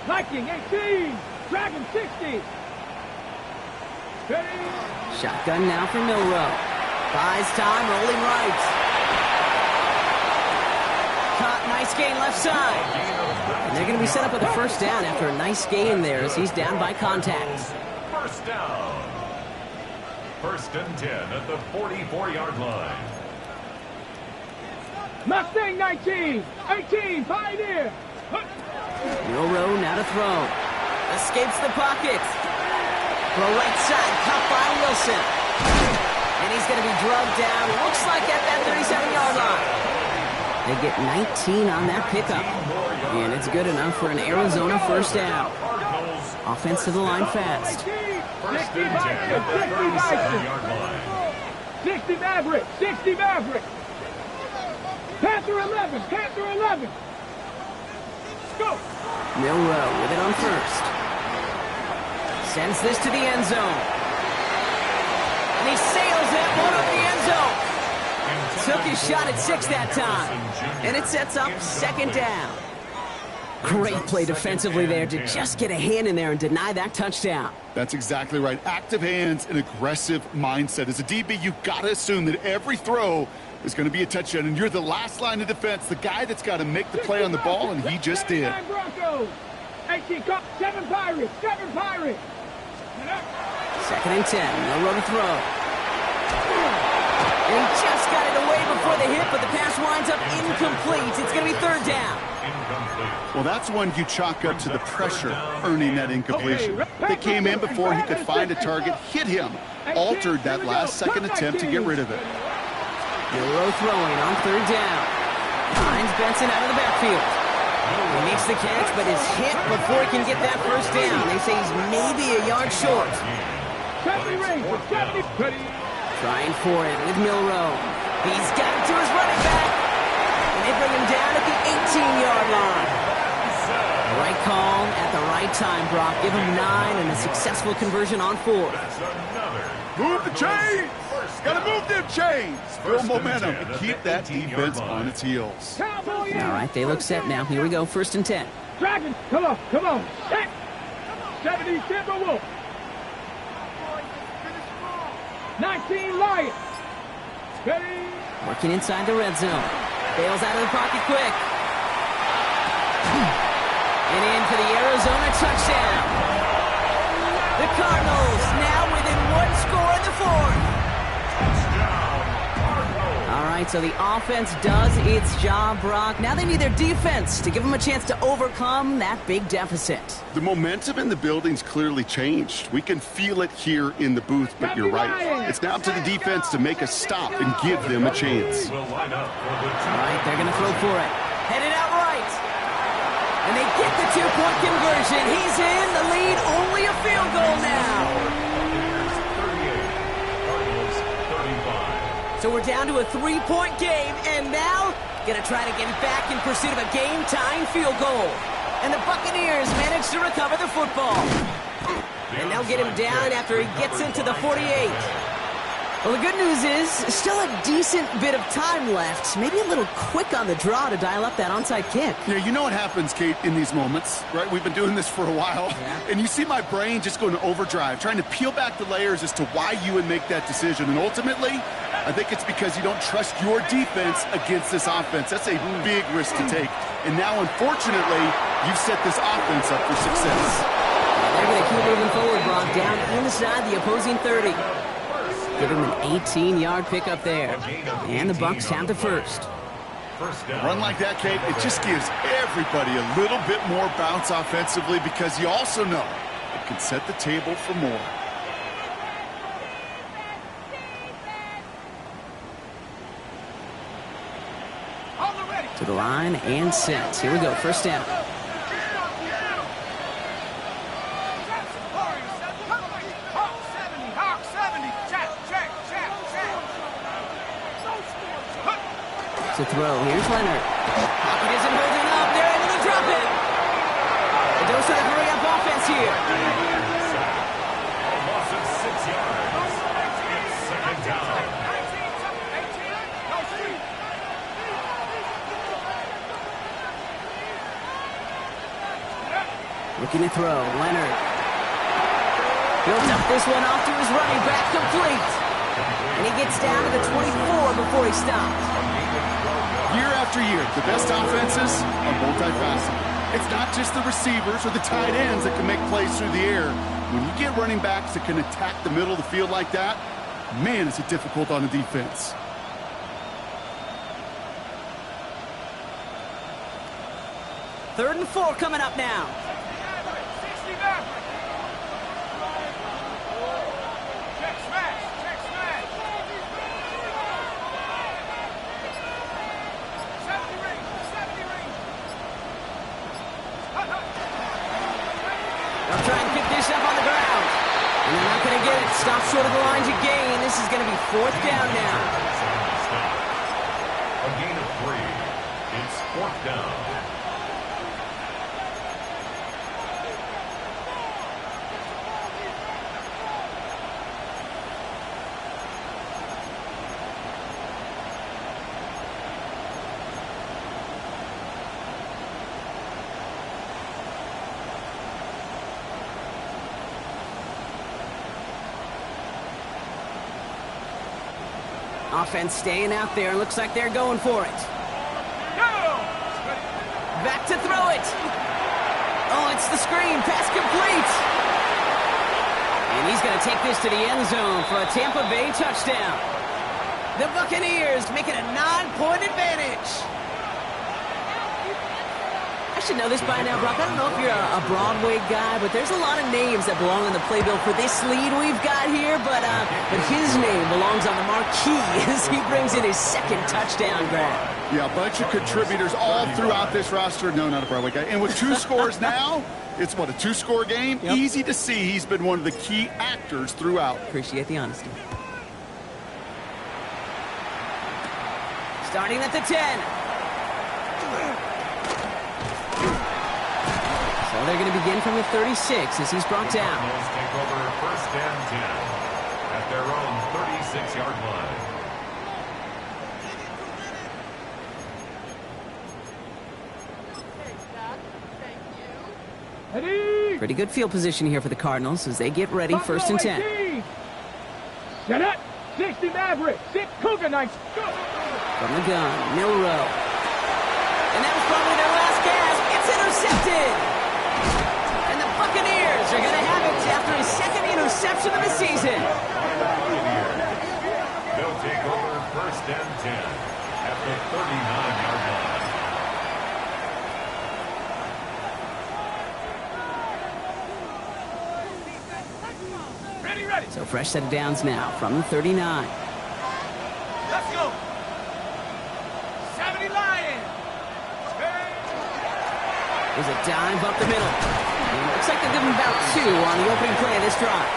Viking 18, Dragon 60. Ready. Shotgun now for Milrow. Buys time, rolling right. Caught, nice gain left side. And they're going to be set up with a 1st down after a nice gain there as he's down by contact. 1st down. 1st and 10 at the 44-yard line. Mustang 19, 18, Pioneer. Milrow now to throw. Escapes the pocket. Throw right side, caught by Wilson. And he's going to be drugged down. Looks like at that 37-yard line. They get 19 on that pickup. And it's good enough for an Arizona 1st down. Offense to the line fast. 60 Maverick, 60 Maverick. Panther 11, Panther 11. Go. Milrow with it on 1st. Sends this to the end zone. And he sails it one up the end zone. Took his shot at 6 that time. And it sets up 2nd down. Great play defensively there to just get a hand in there and deny that touchdown. That's exactly right. Active hands and aggressive mindset. As a DB, you've got to assume that every throw is going to be a touchdown, and you're the last line of defense, the guy that's got to make the play on the ball, and he just did. 18 Cup, 7 Pirates, 7 Pirates. 2nd and 10, Milrow to throw. And he just got it away before the hit, but the pass winds up incomplete. It's going to be 3rd down. Well, that's one you chalk up to the pressure earning that incompletion. They came in before he could find a target, hit him, altered that last 2nd attempt to get rid of it. Milrow throwing on 3rd down. Finds Benson out of the backfield. He makes the catch, but is hit before he can get that 1st down. They say he's maybe a yard short. 70 Rangers, 70. Trying for it with Milrow. He's got it to his running back. And they bring him down at the 18-yard line. The right call at the right time, Brock. Give him 9 and a successful conversion on 4th. Move the chains! Gotta move them chains! Build momentum and keep that defense on its heels. All right, they look set now. Here we go, 1st and 10. Dragon, come on, come on. 70 Timberwolves. 19 Lions. Ready. Working inside the red zone. Bails out of the pocket quick. And in for the Arizona touchdown. The Cardinals now within 1 score in the 4th. All right, so the offense does its job, Brock. Now they need their defense to give them a chance to overcome that big deficit. The momentum in the building's clearly changed. We can feel it here in the booth, but you're right. It's now up to the defense to make a stop and give them a chance. All right, they're going to throw for it. Headed out right. And they get the 2-point conversion. He's in the lead, only a field goal now. So we're down to a 3-point game, and now going to try to get back in pursuit of a game-tying field goal. And the Buccaneers manage to recover the football. And they'll get him down after he gets into the 48. Well, the good news is, still a decent bit of time left. Maybe a little quick on the draw to dial up that onside kick. Yeah, you know what happens, Kate, in these moments, right? We've been doing this for a while. Yeah. And you see my brain just going to overdrive, trying to peel back the layers as to why you would make that decision. And ultimately, I think it's because you don't trust your defense against this offense. That's a big risk to take. And now, unfortunately, you've set this offense up for success. They're going to keep moving forward, Brock, down inside the opposing 30. Give him an 18-yard pickup there. And the Bucks have the first. A run like that, Kate, it just gives everybody a little bit more bounce offensively because you also know it can set the table for more. To the line and set. Here we go, first down. To throw, here's Leonard. Pocket isn't holding up, they're able to drop it. A dose of the hurry-up offense here. A loss of 6 yards. It's second down. Looking to throw, Leonard. He'll dump this one off to his running back, complete. And he gets down to the 24 before he stops. Year after year, the best offenses are multifaceted. It's not just the receivers or the tight ends that can make plays through the air. When you get running backs that can attack the middle of the field like that, man, is it difficult on the defense. Third and 4 coming up now. They'll try and pick this up on the ground. And they're not going to get it. Stop short of the line to gain. This is going to be fourth down now. A gain of 3. It's fourth down. Offense staying out there. Looks like they're going for it. Back to throw it. Oh, it's the screen. Pass complete. And he's going to take this to the end zone for a Tampa Bay touchdown. The Buccaneers make it a 9-point advantage. I should know this by now, Brock. I don't know if you're a Broadway guy, but there's a lot of names that belong on the playbill for this lead we've got here, but his name belongs on the marquee as he brings in his second touchdown grab. Yeah, a bunch of contributors all throughout this roster. No, not a Broadway guy. And with 2 scores now, it's what, a 2-score game? Yep. Easy to see he's been one of the key actors throughout. Appreciate the honesty. Starting at the 10. So they're going to begin from the 36 as he's brought down. Cardinals take over first and 10 at their own 36-yard line. Ready? Pretty good field position here for the Cardinals as they get ready, first and 10. Set up. 60 Maverick. 6 Cougar Knights. Go. From the gun, Milrow. And that was probably their last gasp. It's intercepted. And the Buccaneers are going to have it after his second interception of the season. They'll take over first and 10 at the 39-yard line. Ready. So fresh set of downs now from the 39. Let's go. 70 Lions. There's a dive up the middle. And it looks like they'll give him about 2 on the opening play of this drive.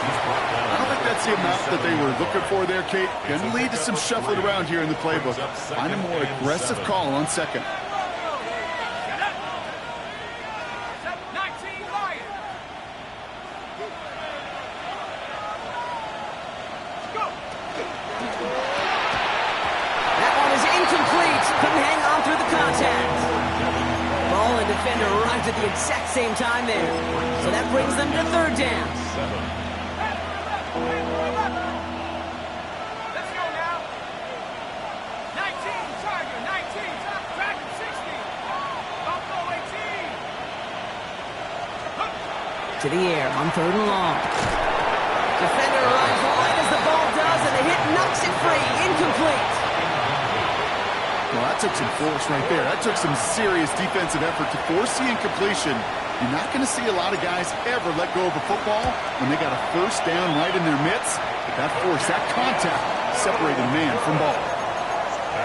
I don't think that's the amount that they were looking for there, Kate. Going to lead to some shuffling around here in the playbook. Find a more aggressive call on second. 19 Lions. Go. That one is incomplete. Couldn't hang on through the contact. Ball and defender arrived at the exact same time there. So that brings them to third down. Let's go now. To the air on 3rd and long. Defender arrives right as the ball does, and the hit knocks it free. Incomplete. Well, that took some force right there. That took some serious defensive effort to force the incompletion. You're not going to see a lot of guys ever let go of a football when they got a first down right in their midst. But that force, that contact, separated man from ball.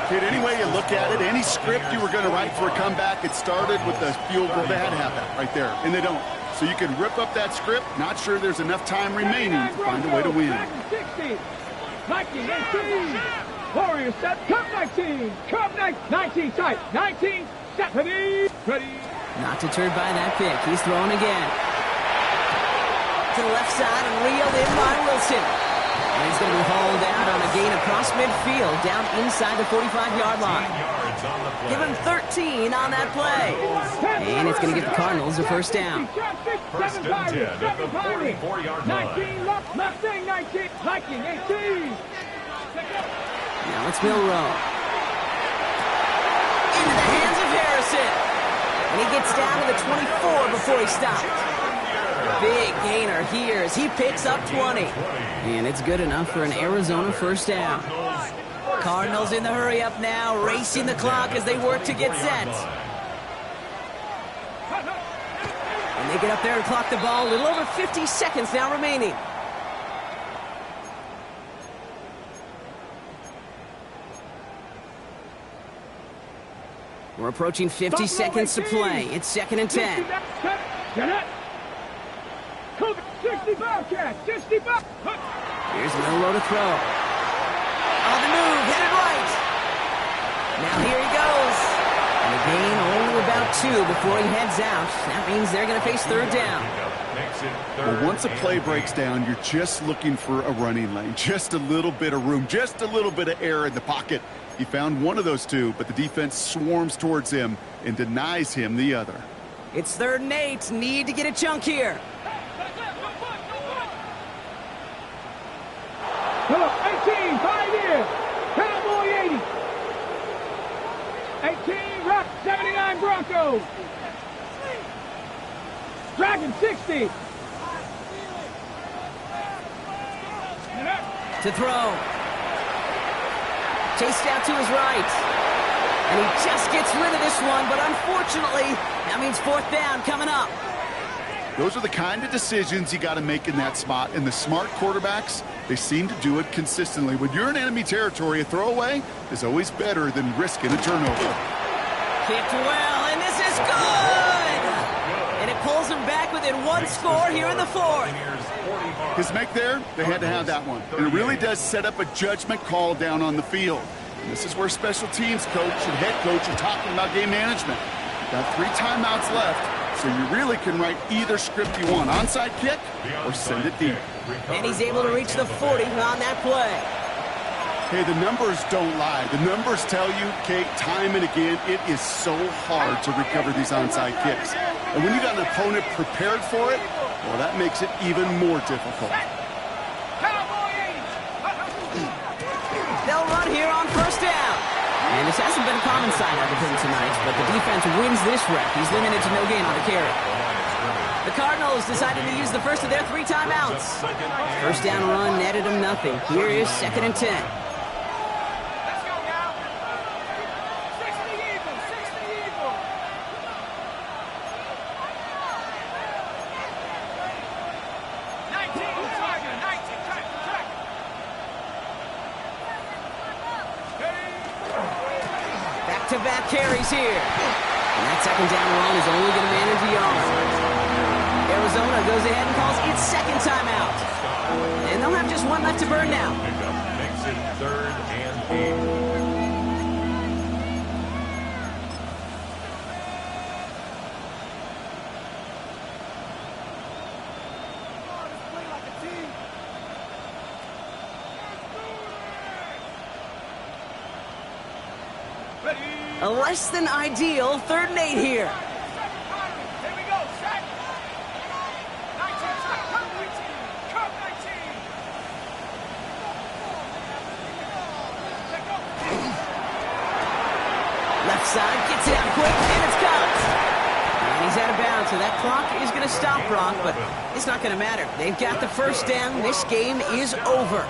Kid, any way you look at it, any script you were going to write for a comeback, it started with the field goal. They had to have that right there, and they don't. So you can rip up that script. Not sure there's enough time remaining to find a way to win. 60, 19, Warriors set, Cub 19, Cub 19, tight, 19, set, ready. Not deterred by that pick. He's throwing again. To the left side and reeled in by Wilson. And he's going to be hauled out on a gain across midfield, down inside the 45-yard line. Give him 13 on that play. And it's going to give the Cardinals a first down. First and 10 at the 44-yard line. 19, Mustang 19, Viking 18. Now it's Milrow. Into the hands of Harrison. And he gets down to the 24 before he stops. Big gainer here as he picks up 20. And it's good enough for an Arizona first down. Cardinals in the hurry up now, racing the clock as they work to get set. And they get up there and clock the ball. A little over 50 seconds now remaining. We're approaching 50 seconds to play. It's 2nd and 10. 65 catch, 65. Here's Milrow to throw. On the move, hit it right. Now here he goes. And a gain only about 2 before he heads out. That means they're going to face 3rd down. Well, once a play breaks down, you're just looking for a running lane. Just a little bit of room, just a little bit of air in the pocket. He found one of those two, but the defense swarms towards him and denies him the other. It's 3rd and 8. Need to get a chunk here. 18, 5 years. Cowboy 80. 18, Rock 79 Broncos. Dragon 60. To throw. Chased out to his right. And he just gets rid of this one, but unfortunately, that means 4th down coming up. Those are the kind of decisions you got to make in that spot. And the smart quarterbacks, they seem to do it consistently. When you're in enemy territory, a throwaway is always better than risking a turnover. Kicked well, and this is good! And it pulls him back within 1 score here in the 4th. His make there, they had to have that one. And it really does set up a judgment call down on the field. And this is where special teams coach and head coach are talking about game management. You've got 3 timeouts left, so you really can write either script you want. Onside kick or send it deep. And he's able to reach the 40 on that play. Hey, the numbers don't lie. The numbers tell you, Kate, time and again, it is so hard to recover these onside kicks. And when you got an opponent prepared for it, well, that makes it even more difficult. They'll run here on 1st down. And this hasn't been a common sight out of him tonight, but the defense wins this rep. He's limited to no gain on the carry. The Cardinals decided to use the first of their 3 timeouts. First down run netted them nothing. Here is 2nd and 10. Let's go now. 60 Eagles, 60 Eagles. Back-to-back carries here. And that 2nd down run is only going to manage a yard. Arizona goes ahead and calls its 2nd timeout. And they'll have just 1 left to burn now. Makes it 3rd and 8. A less than ideal 3rd and 8 here. Here we go, set. 19, Cub 19, Cub 19. Left side gets it out quick, and it's Cubs. And he's out of bounds, so that clock is going to stop, Brock, but it's not going to matter. They've got the first down. This game is over.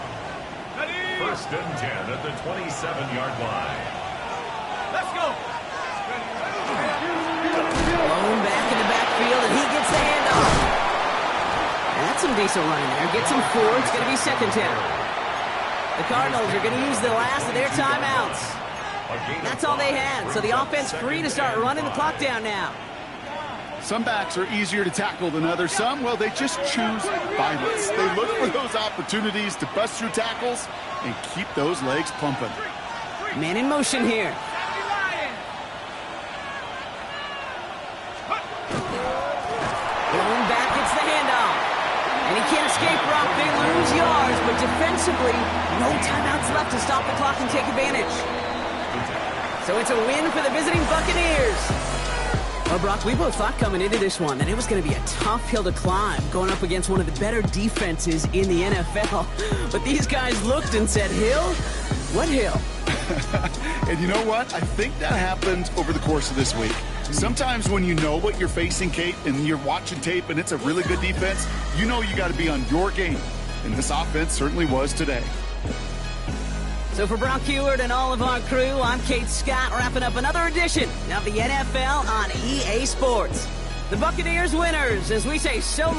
First and 10 at the 27-yard line. Let's go. Blown back in the backfield, and he gets the handoff. That's some decent running there. Gets him 4. It's going to be second down. The Cardinals are going to use the last of their timeouts. That's all they had, so the offense free to start running the clock down now. Some backs are easier to tackle than others. Some, well, they just choose violence. They look for those opportunities to bust through tackles and keep those legs pumping. Man in motion here. Going back, it's the handoff. And he can't escape, Brock. They lose yards, but defensively, no timeouts left to stop the clock and take advantage. So it's a win for the visiting Buccaneers. Well, Brock, we both thought coming into this one that it was going to be a tough hill to climb, going up against one of the better defenses in the NFL. But these guys looked and said, Hill? What hill? And you know what? I think that happened over the course of this week. Sometimes when you know what you're facing, Kate, and you're watching tape and it's a really good defense, you know you got to be on your game. And this offense certainly was today. So for Brock Heward and all of our crew, I'm Kate Scott, wrapping up another edition of the NFL on EA Sports. The Buccaneers winners, as we say so long